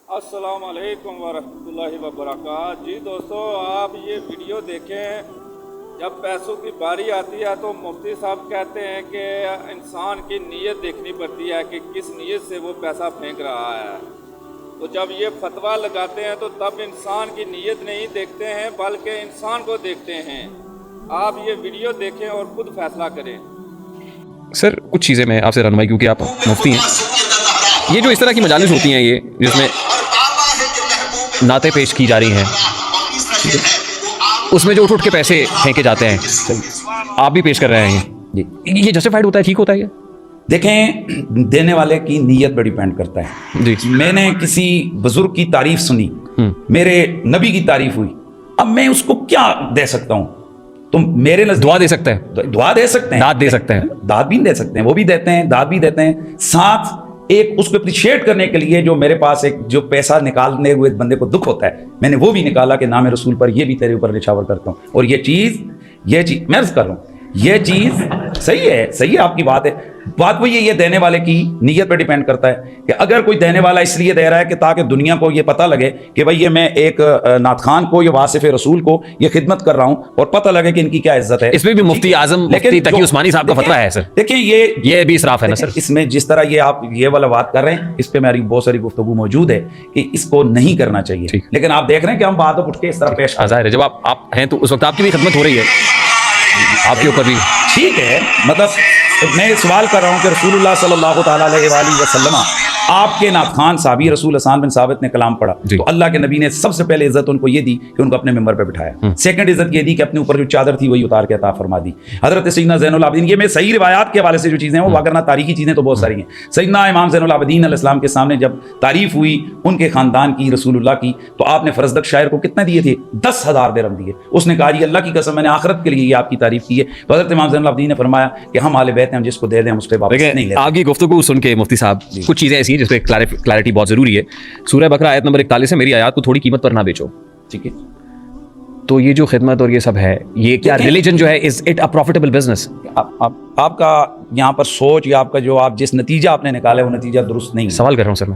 अस्सलाम वालेकुम वरहमतुल्लाहि वबरकातुहू। जी दोस्तों, आप ये वीडियो देखें। जब पैसों की बारी आती है तो मुफ्ती साहब कहते हैं कि इंसान की नीयत देखनी पड़ती है कि किस नीयत से वो पैसा फेंक रहा है। तो जब ये फतवा लगाते हैं तो तब इंसान की नीयत नहीं देखते हैं बल्कि इंसान को देखते हैं। आप ये वीडियो देखें और खुद फैसला करें। सर कुछ चीज़ें मैं आपसे रहनुमाई, क्योंकि आप मुफ्ती हैं, ये जो इस तरह की मजालिस होती हैं, ये जिसमें नाते पेश की जा रही हैं, उसमें जो उठ के पैसे फेंके जाते हैं, आप भी पेश कर रहे हैं, ये जस्टिफाइड होता है, ठीक होता है? ये देखें, देने वाले की नीयत पर डिपेंड करता है जी। मैंने किसी बुजुर्ग की तारीफ सुनी, मेरे नबी की तारीफ हुई, अब मैं उसको क्या दे सकता हूं? तो मेरे दुआ दे सकते हैं, दुआ दे सकते हैं, दाद दे सकते हैं, दाद भी दे सकते हैं, वो भी देते हैं, दाद भी देते हैं। साथ एक उसको अप्रिशिएट करने के लिए जो मेरे पास एक जो पैसा निकालने हुए बंदे को दुख होता है, मैंने वो भी निकाला कि नाम रसूल पर ये भी तेरे ऊपर निछावर करता हूँ। और ये चीज़ मैं अर्ज कर रहा हूँ, ये चीज़ सही है आपकी बात है। बात वही है, ये देने वाले की नीयत पर डिपेंड करता है कि अगर कोई देने वाला इसलिए दे रहा है कि ताकि दुनिया को ये पता लगे कि भाई ये मैं एक नात खान को या वासिफ रसूल को ये खिदमत कर रहा हूँ और पता लगे कि इनकी क्या इज्जत है। इसमें भी मुफ्ती आजम मुफ्ती तकी उस्मानी साहब का फतवा है सर। देखिए ये भी इसराफ है ना सर। इसमें जिस तरह ये आप ये वाला बात कर रहे हैं, इस पे मेरी बहुत सारी गुफ्तगू मौजूद है कि इसको नहीं करना चाहिए, लेकिन आप देख रहे हैं कि हम बात उठ के इस तरह पेश जाहिर है, जब आप हैं तो उस वक्त आपकी भी खिदमत हो रही है, आपके ऊपर भी ठीक है। मतलब मैं सवाल कर रहा हूँ कि रसूलुल्लाह सल्लल्लाहु तआला अलैहि वसल्लम आपके नात खान साहबी रसूल हसन बिन साबित ने कलाम पढ़ा तो अल्लाह के नबी ने सबसे पहले इज्जत उनको ये दी कि उनको अपने मिंबर पे बिठाया। सेकंड इज्जत ये दी कि अपने ऊपर जो चादर थी वही उतार के अता फरमा दी। हजरत सैयदना ज़ैनुल आबिदीन, ये मैं सही रिवायात के हवाले से जो चीज़ें हैं वो, वरना तारीखी चीज़ें तो बहुत सारी हैं। सैयदना इमाम ज़ैनुल आबिदीन अलैहिस्सलाम के सामने जब तारीफ हुई उनके ख़ानदान की, रसूलुल्लाह की, तो आपने फरजदक शायर को कितने दिए थे? 10,000 दिरहम दिए। उसने कहा जी अल्लाह की कसम मैंने आखिरत के लिए ये आपकी तारीफ की है। तो हजरत इमाम ज़ैनुल आबिदीन ने फरमाया कि हम आले बैत हैं, हम जिसको दे दें हम उसके वापस नहीं लेते। आपकी गुफ्तगू सुन के मुफ्ती साहब कुछ चीज़ें ऐसी हैं जिस पे क्लैरिटी बहुत ज़रूरी है। सूरह बकरा आयत नंबर 41 है, मेरी आयत को थोड़ी कीमत पर ना बेचो, ठीक है। तो ये जो खिदमत और ये सब है, ये क्या रिलीजन जो है, is it a profitable business? आपका यहाँ पर सोच या आपका जो आप जिस नतीजा आपने निकाला वो नतीजा दुरुस्त नहीं। सवाल कर रहा हूँ सर,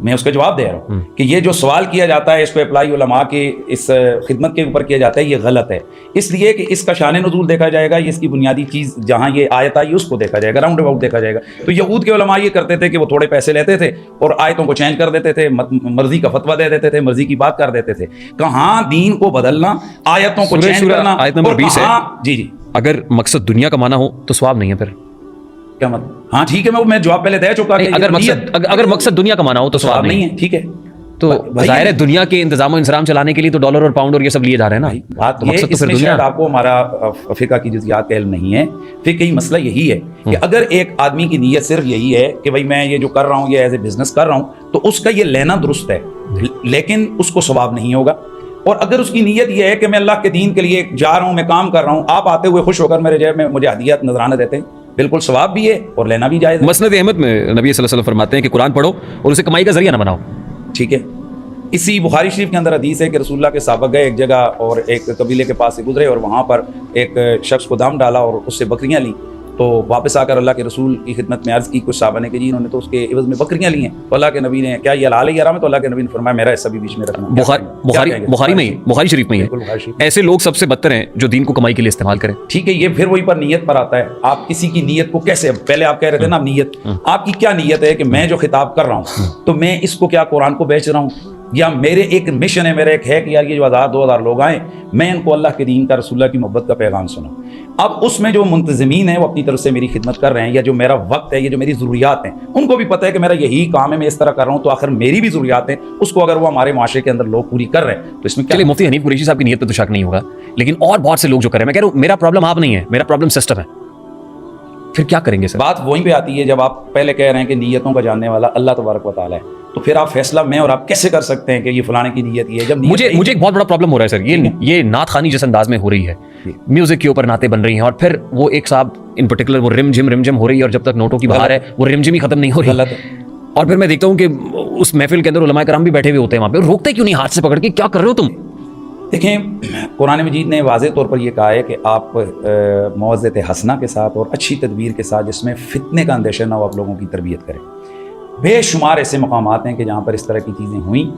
मैं उसका जवाब दे रहा हूँ कि ये जो सवाल किया जाता है इसको अप्लाई उलमा के इस खिदमत के ऊपर किया जाता है, ये गलत है। इसलिए कि इसका शान नज़ूल देखा जाएगा, ये इसकी बुनियादी चीज़ जहाँ ये आयत आई उसको देखा जाएगा, राउंड अबाउट देखा जाएगा। तो यहूद के उलमा ये करते थे कि वो थोड़े पैसे लेते थे और आयतों को चेंज कर देते थे, मर्जी का फतवा दे देते थे, मर्जी की बात कर देते थे। कहाँ दीन को बदलना, आयतों को चेंज करना। आयत नंबर 20 है, जी अगर मकसद दुनिया कमाना हो तो सवाब नहीं है, फिर क्या मतलब? हाँ ठीक है, मैं जवाब पहले दे चुका। अगर मकसद दुनिया कमाना हो तो सवाब नहीं है, ठीक है। तो जाहिर है दुनिया के इंतजाम और इंसराम चलाने के लिए तो डॉलर और पाउंड और ये सब लिए जा रहे हैं ना। बात ये तो फिर दुनिया, आपको हमारा फिका की जुज़ियात का इल्म नहीं है। फिर कई मसला यही है कि अगर एक आदमी की नीयत सिर्फ यही है कि भाई मैं ये जो कर रहा हूँ ये एज ए बिजनेस कर रहा हूँ, तो उसका ये लेना दुरुस्त है, लेकिन उसको सवाब नहीं होगा। और अगर उसकी नीयत ये है कि मैं अल्लाह के दीन के लिए जा रहा हूँ, मैं काम कर रहा हूँ, आप आते हुए खुश होकर मेरे जेब में मुझे हदियत नजराना देते हैं, बिल्कुल सवाब भी है और लेना भी जायज़ है। मसनद अहमद में नबी सल्लल्लाहु अलैहि वसल्लम फरमाते हैं कि कुरान पढ़ो और उसे कमाई का जरिया ना बनाओ, ठीक है। इसी बुखारी शरीफ के अंदर हदीस है कि रसूलुल्लाह के सहाबा गए एक जगह और एक कबीले के पास से गुजरे और वहाँ पर एक शख्स को दाम डाला और उससे बकरियाँ ली। तो वापस आकर अल्लाह के रसूल की खिदमत में अर्ज़ की कुछ सहाबा ने कि जी इन्होंने तो उसके एवज़ में बकरियाँ ली हैं। तो अल्लाह के नबी ने क्या ये हलाल है या हराम है? तो अल्लाह के नबी ने फरमाया मेरा हिस्सा भी बीच में रखना। बुखारी शरीफ में है। ऐसे लोग सबसे बदतर हैं जो दीन को कमाई के लिए इस्तेमाल करें। ठीक है, ये फिर वही पर नीयत पर आता है। आप किसी की नीयत को कैसे, पहले आप कह रहे थे ना नीयत, आपकी क्या नीयत है कि मैं जो खिताब कर रहा हूँ तो मैं इसको क्या कुरान को बेच रहा हूँ, या मेरे एक मिशन है, मेरा एक है कि यार ये जो 1000-2000 लोग आए, मैं इनको अल्लाह के दीन का, रसूलुल्लाह की मोहब्बत का पैगाम सुना। अब उसमें जो मुंतज़मीन है वो अपनी तरफ से मेरी खिदमत कर रहे हैं, या जो मेरा वक्त है, ये जो मेरी ज़रूरियात हैं, उनको भी पता है कि मेरा यही काम है, मैं इस तरह कर रहा हूँ, तो आखिर मेरी भी ज़रूरियात हैं, उसको अगर वो हमारे माशरे के अंदर लोग पूरी कर रहे हैं तो इसमें क्या। मुफ्ती हनीफ कुरैशी साहब की नीयत पे तो शक नहीं होगा, लेकिन और बहुत से लोग जो कर रहे हैं, मैं कह रहा हूँ मेरा प्रॉब्लम आप नहीं है, मेरा प्रॉब्लम सिस्टम है, फिर क्या करेंगे सर? बात वहीं पे आती है जब आप पहले कह रहे हैं कि नीयतों का जानने वाला अल्लाह तबारक व तआला है, तो फिर आप फैसला मैं और आप कैसे कर सकते हैं कि ये फलाने की नीयत ये है? जब मुझे एक बहुत बड़ा प्रॉब्लम हो रहा है सर, ये नात खानी जिस अंदाज में हो रही है, म्यूजिक के ऊपर नाते बन रही हैं, और फिर वो एक साहब इन पर्टिकुलर वो रिम झिम हो रही है, और जब तक नोटों की बहार है वो रिम झिम ही खत्म नहीं हो रही। गलत है। और फिर मैं देखता हूँ कि उस महफिल के अंदर उलमाए कराम भी बैठे हुए होते हैं वहाँ पे, रोकते क्यों नहीं हाथ से पकड़ के, क्या कर रहे हो तुम? देखें, कुरान मजीद ने वाज़ेह तौर पर यह कहा है कि आप मौज़त हसना के साथ और अच्छी तदबीर के साथ, जिसमें फितने का अंदेशा ना हो, आप लोगों की तरबियत करें। بے شمار ایسے مقامات ہیں کہ جہاں پر اس طرح کی چیزیں ہوئیں.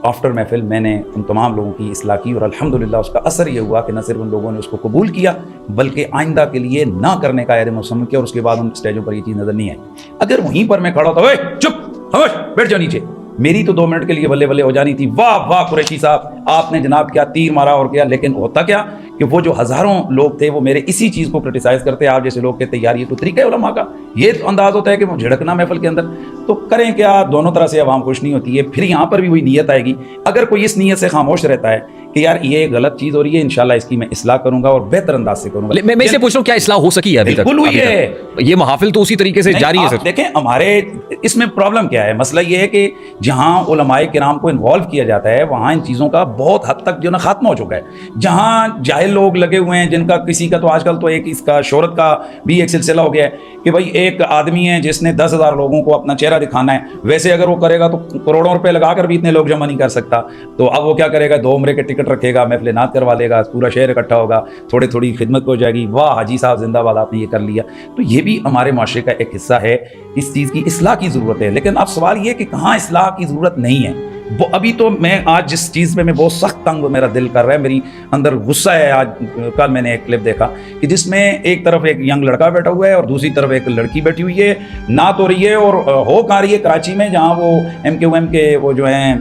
آفٹر محفل میں نے ان تمام لوگوں کی اصلاح کی اور الحمدللہ اس کا اثر یہ ہوا کہ نہ صرف ان لوگوں نے اس کو قبول کیا بلکہ آئندہ کے لیے نہ کرنے کا عہد مسلم کیا, اور اس کے بعد ان اسٹیجوں پر یہ چیز نظر نہیں آئی. اگر وہیں پر میں کھڑا ہوتا, اوے چپ خاموش بیٹھ جاؤ نیچے, میری تو 2 منٹ کے لیے بلے بلے ہو جانی تھی, واہ واہ قریشی صاحب آپ نے جناب کیا تیر مارا اور کیا. لیکن ہوتا کیا کہ وہ جو ہزاروں لوگ تھے وہ میرے اسی چیز کو کرٹیسائز کرتے. آپ جیسے لوگ کہتے یار یہ تو طریقہ ہے علماء کا, یہ انداز ہوتا ہے کہ وہ جھڑکنا محفل کے اندر. تو کریں کیا, دونوں طرح سے عوام خوش نہیں ہوتی ہے. پھر یہاں پر بھی وہی نیت آئے گی. اگر کوئی اس نیت سے خاموش رہتا ہے کہ یار یہ غلط چیز ہو رہی ہے, انشاءاللہ اس کی میں اصلاح کروں گا اور بہتر انداز سے کروں گا. میں اسے پوچھ رہا ہوں کیا اصلاح ہو سکی ہے ابھی تک؟ بالکل ہوئی ہے. یہ محافل تو اسی طریقے سے جاری ہے سر. دیکھیں ہمارے اس میں پرابلم کیا ہے, مسئلہ یہ ہے کہ جہاں علماء کرام کو انوالو کیا جاتا ہے وہاں ان چیزوں کا بہت حد تک جو نا خاتمہ ہو چکا ہے. جہاں جاہل لوگ لگے ہوئے ہیں جن کا کسی کا تو آج کل تو ایک اس کا شہرت کا بھی ایک سلسلہ ہو گیا ہے کہ بھائی ایک آدمی ہے جس نے 10,000 لوگوں کو اپنا چہرہ دکھانا ہے, ویسے اگر وہ کرے گا تو کروڑوں روپے لگا کر بھی اتنے لوگ جمع نہیں کر سکتا. تو اب وہ کیا کرے گا, 2 عمرے کے ٹکٹ رکھے گا, محفل نعت کروا لے گا, پورا شہر اکٹھا ہوگا, تھوڑی خدمت ہو جائے گی, واہ حاجی صاحب زندہ باد آپ نے یہ کر لیا. تو یہ بھی ہمارے معاشرے کا ایک حصہ ہے. اس چیز کی اصلاح کی ضرورت ہے. لیکن اب سوال یہ کہ کہاں اصلاح کی ضرورت نہیں ہے. وہ ابھی تو میں آج جس چیز پہ میں بہت سخت تنگ میرا دل کر رہا ہے, میری اندر غصہ ہے. آج کل میں نے ایک کلپ دیکھا کہ جس میں ایک طرف ایک ینگ لڑکا بیٹھا ہوا ہے اور دوسری طرف ایک لڑکی بیٹھی ہوئی ہے, نعت ہو رہی ہے اور ہو کہاں رہی ہے کراچی میں, جہاں وہ MQM کے وہ جو ہیں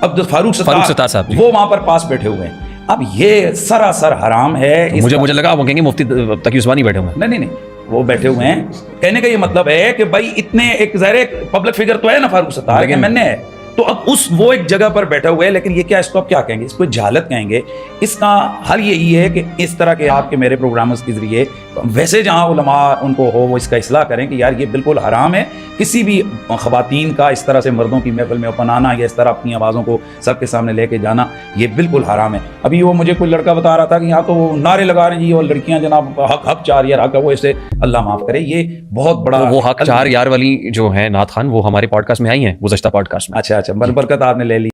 عبد فاروق ستار صاحب وہ وہاں پر پاس بیٹھے ہوئے ہیں. اب یہ سراسر حرام ہے. مجھے لگا وہ کہیں گے مفتی تقی عثمانی بیٹھے ہوئے. نہیں, وہ بیٹھے ہوئے ہیں. کہنے کا یہ مطلب ہے کہ بھائی اتنے ایک ظاہر پبلک فگر تو ہے نا فاروق ستار, لیکن میں نے تو اب وہ ایک جگہ پر بیٹھا ہوا ہے. لیکن یہ کیا, اس کو اب کیا کہیں گے, اس کو جہالت کہیں گے. اس کا حل یہی ہے کہ اس طرح کے آپ کے میرے پروگرامز کے ذریعے ویسے جہاں علماء ان کو ہو وہ اس کا اصلاح کریں کہ یار یہ بالکل حرام ہے. کسی بھی خواتین کا اس طرح سے مردوں کی محفل میں اوپن آنا یا اس طرح اپنی آوازوں کو سب کے سامنے لے کے جانا یہ بالکل حرام ہے. ابھی وہ مجھے کوئی لڑکا بتا رہا تھا کہ یہاں تو وہ نعرے لگا رہے ہیں جی اور لڑکیاں جناب حق چار یار حق ہے, وہ اسے اللہ معاف کرے یہ بہت بڑا وہ حق چار یار والی جو ہے نعت خان وہ ہمارے پوڈ کاسٹ میں آئی ہیں گزشتہ پوڈ کاسٹ میں. اچھا برکت آپ نے لے لی.